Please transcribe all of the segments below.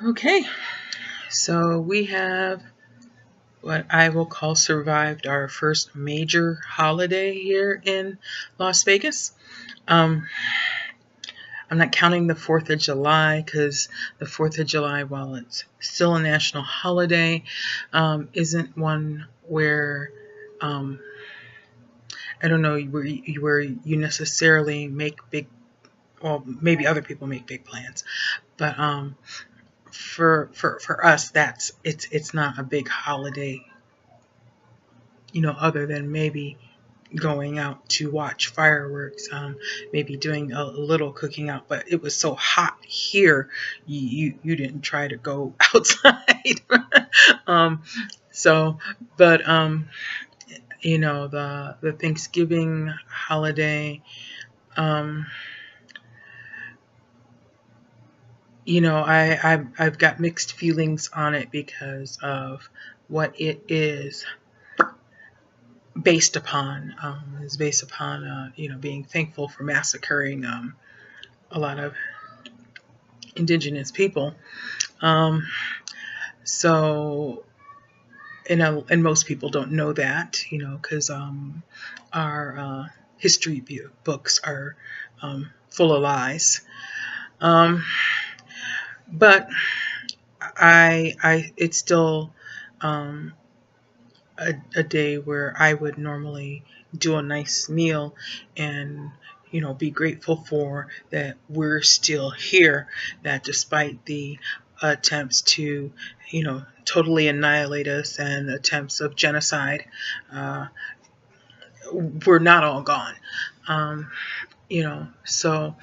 Okay, so we have what I will call survived our first major holiday here in Las Vegas. Um, I'm not counting the 4th of July because the 4th of July, while it's still a national holiday, isn't one where I don't know where you necessarily make big. Well, maybe other people make big plans, but for us, it's not a big holiday. Other than maybe going out to watch fireworks, maybe doing a little cooking out. But it was so hot here, you didn't try to go outside. um, so, but the Thanksgiving holiday. Um, I've got mixed feelings on it because of what it is based upon. Is based upon being thankful for massacring a lot of indigenous people. Um, so and most people don't know that, because our history books are full of lies. Um, but it's still um, a day where I would normally do a nice meal and be grateful for that we're still here, that despite the attempts to totally annihilate us and attempts of genocide, uh, we're not all gone. um, you know so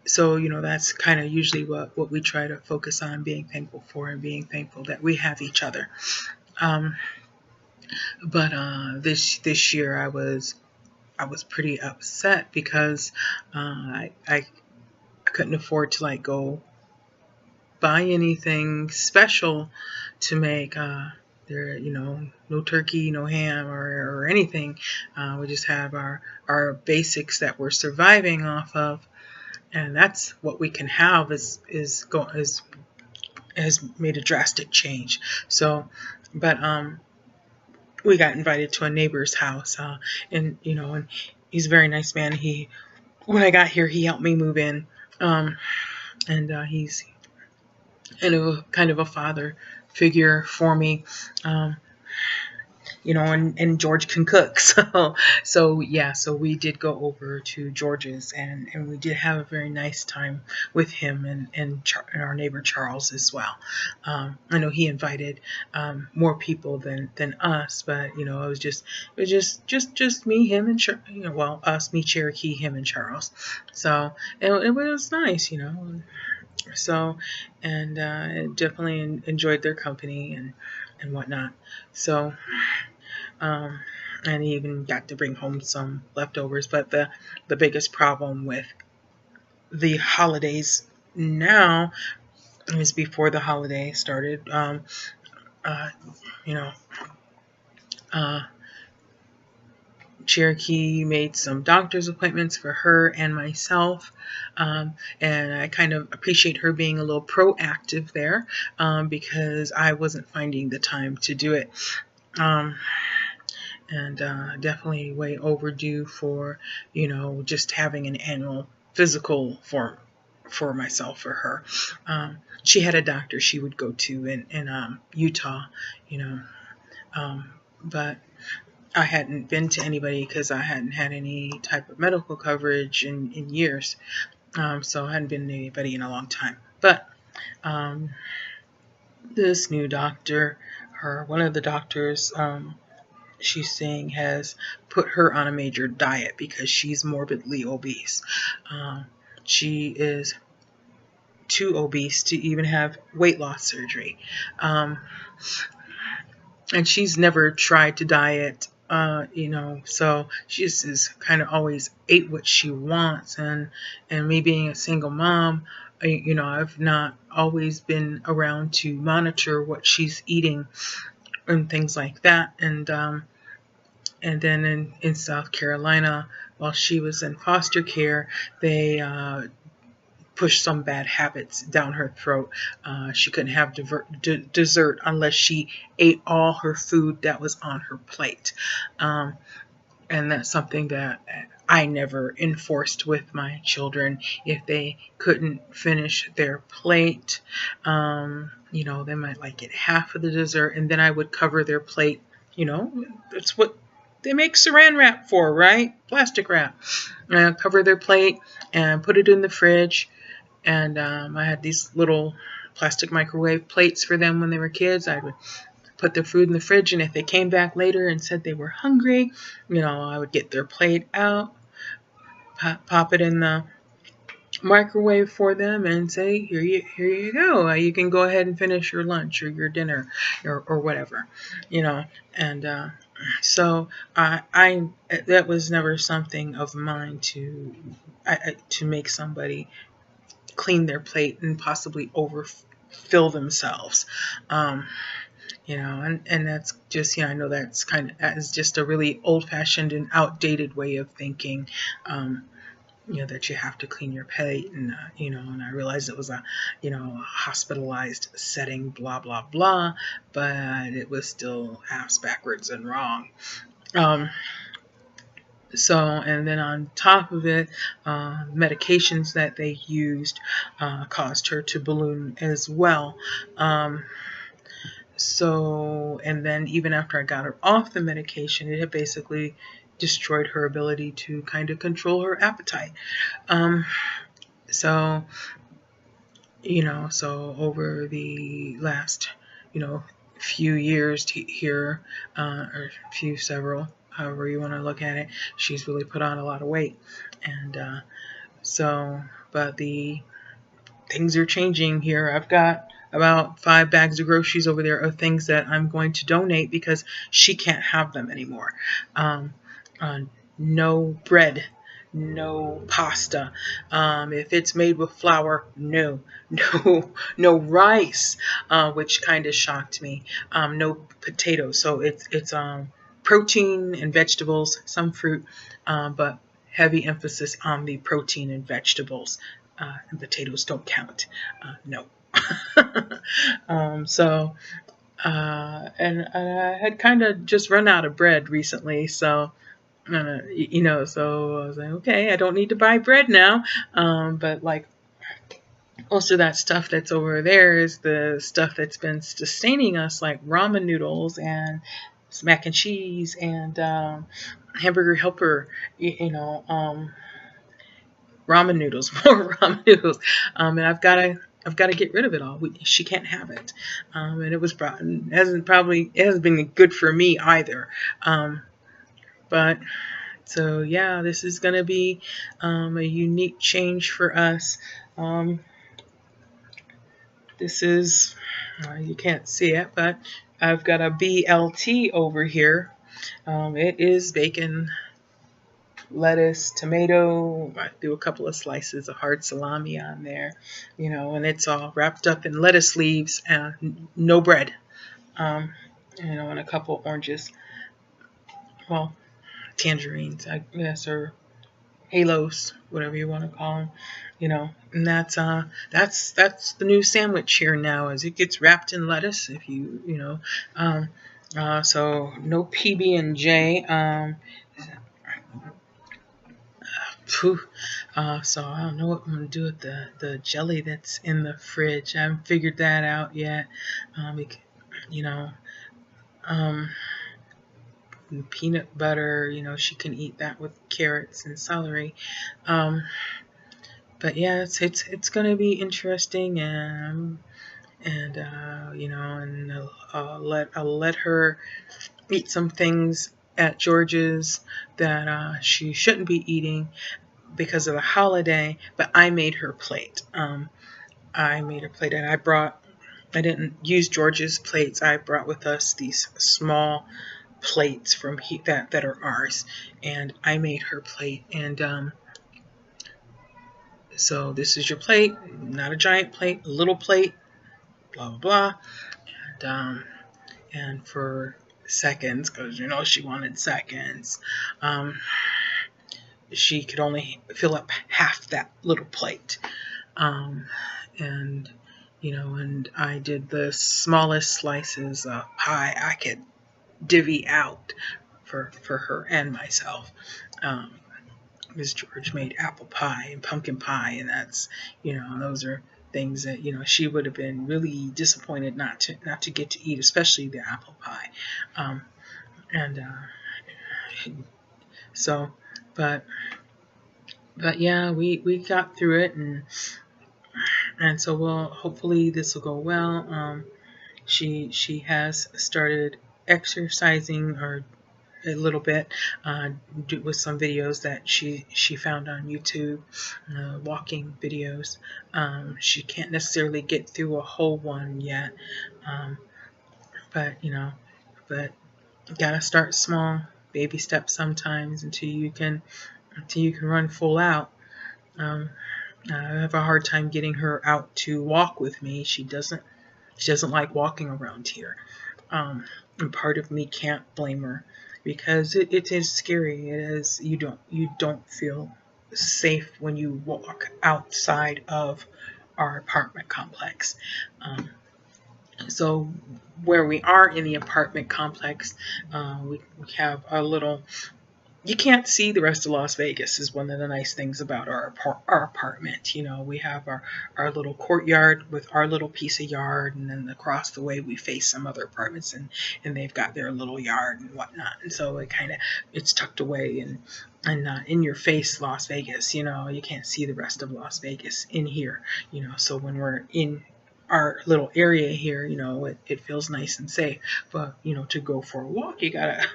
that's kind of usually what we try to focus on, being thankful for and being thankful that we have each other. um, but this year I was pretty upset because I couldn't afford to like go buy anything special to make. There, no turkey, no ham, or anything. We just have our basics that we're surviving off of, and that's what we can have. Has made a drastic change. So, but we got invited to a neighbor's house, and he's a very nice man. When I got here, he helped me move in, and he's kind of a father figure for me. Um, and George can cook. So yeah, so we did go over to George's, and we did have a very nice time with him and our neighbor Charles as well. I know he invited more people than us, but it was just me, him, and us, me, Cherokee, him, and Charles. So it was nice. So, and definitely enjoyed their company and whatnot. So, um, and he even got to bring home some leftovers. But the biggest problem with the holidays now is before the holiday started. Uh, you know, uh, Cherokee made some doctor's appointments for her and myself, and I kind of appreciate her being a little proactive there, because I wasn't finding the time to do it. Um, and definitely way overdue for just having an annual physical for myself, for her. She had a doctor she would go to in Utah, you know, but I hadn't been to anybody because I hadn't had any type of medical coverage in years. So I hadn't been to anybody in a long time. But um, this new doctor, one of the doctors, she's saying has put her on a major diet because she's morbidly obese. She is too obese to even have weight loss surgery. And she's never tried to diet, so she just is kind of always ate what she wants. And me being a single mom, I've not always been around to monitor what she's eating and things like that. And then in South Carolina, while she was in foster care, they push some bad habits down her throat. She couldn't have dessert unless she ate all her food that was on her plate. And that's something that I never enforced with my children. If they couldn't finish their plate, they might like get half of the dessert, and then I would cover their plate. That's what they make saran wrap for, right? Plastic wrap. Cover their plate and put it in the fridge. And I had these little plastic microwave plates for them when they were kids. I would put their food in the fridge, and if they came back later and said they were hungry, I would get their plate out, pop it in the microwave for them, and say, here you go. You can go ahead and finish your lunch or your dinner or whatever, And so I that was never something of mine to make somebody clean their plate and possibly overfill themselves. And that's just, I know that's that is just a really old-fashioned and outdated way of thinking, that you have to clean your plate, and, and I realized it was a hospitalized setting, blah, blah, blah, but it was still ass backwards and wrong. And then on top of it, medications that they used caused her to balloon as well. And then even after I got her off the medication, it had basically destroyed her ability to kind of control her appetite. So over the last, few years here, or several, however you want to look at it, she's really put on a lot of weight. And but the things are changing here. I've got about 5 bags of groceries over there of things that I'm going to donate because she can't have them anymore. No bread, no pasta. If it's made with flour, no rice, which kind of shocked me. No potatoes. So it's protein and vegetables, some fruit, but heavy emphasis on the protein and vegetables. And potatoes don't count. No. And I had kind of just run out of bread recently, so so I was like, okay, I don't need to buy bread now. But like most of that stuff that's over there is the stuff that's been sustaining us, like ramen noodles and mac and cheese and hamburger helper, ramen noodles, more ramen noodles, and I've got to get rid of it all. She can't have it, and it hasn't been good for me either. But so yeah, this is going to be a unique change for us. This is you can't see it, but I've got a BLT over here. It is bacon, lettuce, tomato. I threw a couple of slices of hard salami on there, and it's all wrapped up in lettuce leaves and no bread, and a couple oranges, well, tangerines, I guess, or halos, whatever you want to call them, and that's the new sandwich here now, as it gets wrapped in lettuce. If so no PB&J. So I don't know what I'm going to do with the jelly that's in the fridge. I haven't figured that out yet. Peanut butter, she can eat that with carrots and celery. But yeah, it's going to be interesting, and I'll let her eat some things at George's that she shouldn't be eating because of the holiday, but I made her plate. And I didn't use George's plates. I brought with us these small plates from that are ours, and I made her plate. And so this is your plate, not a giant plate, a little plate, blah blah blah. And for seconds, because she wanted seconds, she could only fill up half that little plate. And and I did the smallest slices of pie I could divvy out for her and myself. Miss George made apple pie and pumpkin pie, and that's those are things that she would have been really disappointed not to get to eat, especially the apple pie. And so, but yeah, we got through it, and so we'll hopefully this will go well. She has started exercising or a little bit with some videos that she found on YouTube, walking videos. She can't necessarily get through a whole one yet, but but you gotta start small, baby steps sometimes until you can run full out. I have a hard time getting her out to walk with me. She doesn't like walking around here. And part of me can't blame her, because it is scary. It is, you don't feel safe when you walk outside of our apartment complex. So where we are in the apartment complex, we have a little. You can't see the rest of Las Vegas is one of the nice things about our apartment. We have our little courtyard with our little piece of yard, and then across the way we face some other apartments, and they've got their little yard and whatnot. And so it's tucked away and not in your face Las Vegas. You can't see the rest of Las Vegas in here. So when we're in our little area here, it feels nice and safe. But to go for a walk, you gotta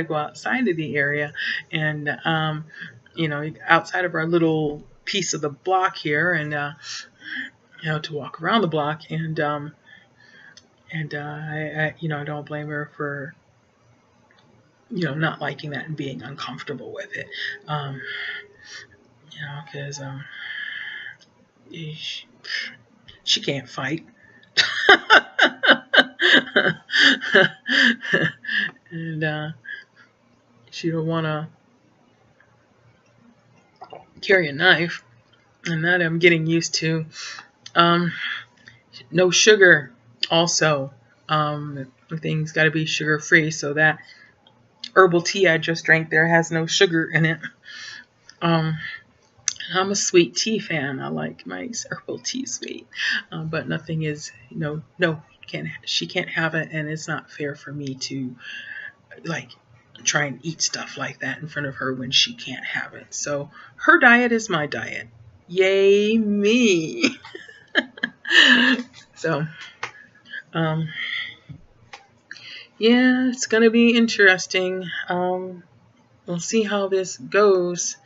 go outside of the area, and outside of our little piece of the block here, and to walk around the block, and I don't blame her for not liking that and being uncomfortable with it, because she can't fight. And she don't want to carry a knife, and that I'm getting used to. No sugar also. Everything's got to be sugar free, so that herbal tea I just drank there has no sugar in it. I'm a sweet tea fan. I like my herbal tea sweet, but nothing is she can't have it, and it's not fair for me to try and eat stuff like that in front of her when she can't have it. So her diet is my diet. Yay me. So yeah, it's gonna be interesting. We'll see how this goes.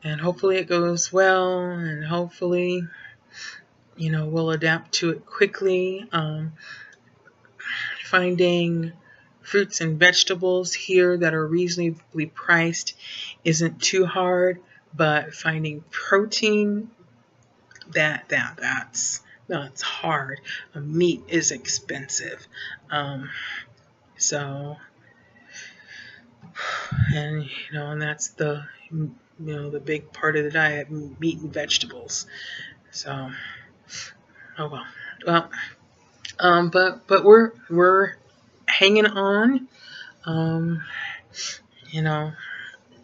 And hopefully it goes well, and hopefully, we'll adapt to it quickly. Finding fruits and vegetables here that are reasonably priced isn't too hard, but finding protein, that's hard. Meat is expensive. So, and that's the big part of the diet, meat and vegetables. So, oh well. But we're hanging on.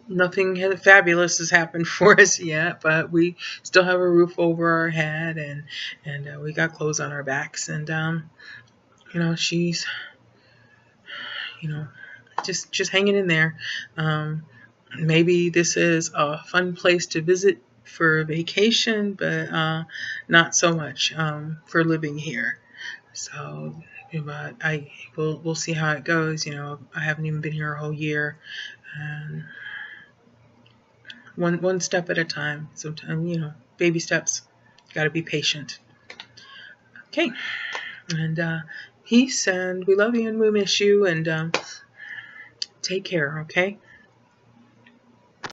Nothing fabulous has happened for us yet, but we still have a roof over our head, and we got clothes on our backs, and she's just hanging in there. Maybe this is a fun place to visit for vacation, but not so much for living here. So, but we'll see how it goes. I haven't even been here a whole year, and one step at a time. Sometimes, baby steps. Got to be patient. Okay, and peace, and we love you and we miss you, and take care. Okay.